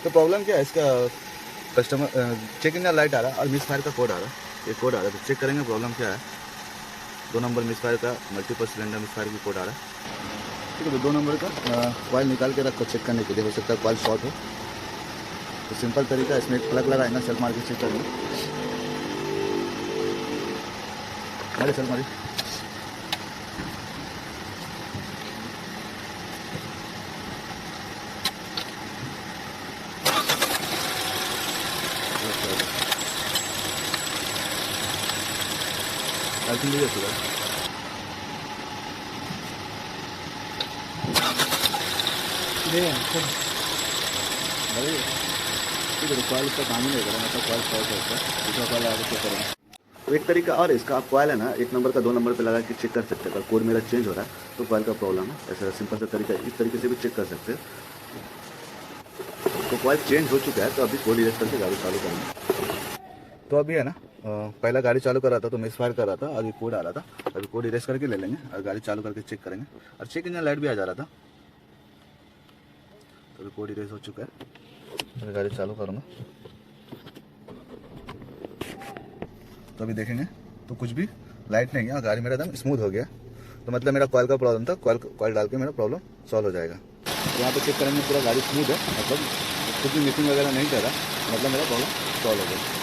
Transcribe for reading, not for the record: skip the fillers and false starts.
तो प्रॉब्लम क्या है इसका, कस्टमर चेक इन लाइट आ रहा है और मिस फायर का कोड आ रहा है। ये कोड आ रहा है तो चेक करेंगे प्रॉब्लम क्या है। 2 नंबर मिस फायर का मल्टीपल सिलेंडर मिस फायर की कोड आ रहा है। ठीक है, तो 2 नंबर का कॉइल निकाल के रखो चेक करने के लिए, हो सकता है कॉइल शॉर्ट हो। तो सिंपल तरीका, इसमें एक प्लग लगाएंगे, सेल्फ मार के चेक करेंगे। अरे सेल्फ मारी। अर्थिंग लीजिए सुबह। अरे ठीक है, तो कॉइल इसका काम ही नहीं करेगा, मतलब कॉइल शॉर्ट है इसका, दूसरा कॉइल आगे चेक करेंगे। तो एक तरीका और इसका, आप कॉइल है ना 1 नंबर का 2 नंबर पे लगा के चेक कर सकते हैं। अगर कोड मेरा चेंज हो रहा है तो कॉइल का प्रॉब्लम है। ऐसा सिंपल सा तरीका, इस तरीके से भी चेक कर सकते हैं। तो कॉइल चेंज हो चुका है तो अभी कोड इरेज करके गाड़ी चालू करेंगे। तो अभी है ना, पहला गाड़ी चालू कर रहा था तो मिस फायर कर रहा था, अभी कोड आ रहा था। अभी कोड इरेज करके ले लेंगे और गाड़ी चालू करके चेक करेंगे। और चेक इंजन लाइट भी आ जा रहा था, तो अभी कोड इरेज हो चुका है। अभी गाड़ी चालू करूँगा तो अभी देखेंगे तो कुछ भी लाइट नहीं है और गाड़ी मेरा एकदम स्मूथ हो गया। तो मतलब मेरा कॉइल का प्रॉब्लम था, कॉइल डाल के मेरा प्रॉब्लम सॉल्व हो जाएगा। तो यहाँ पे चेक करेंगे पूरा गाड़ी स्मूथ है, मतलब कुछ भी मिसिंग वगैरह नहीं कर रहा, मतलब मेरा प्रॉब्लम सॉल्व हो गया।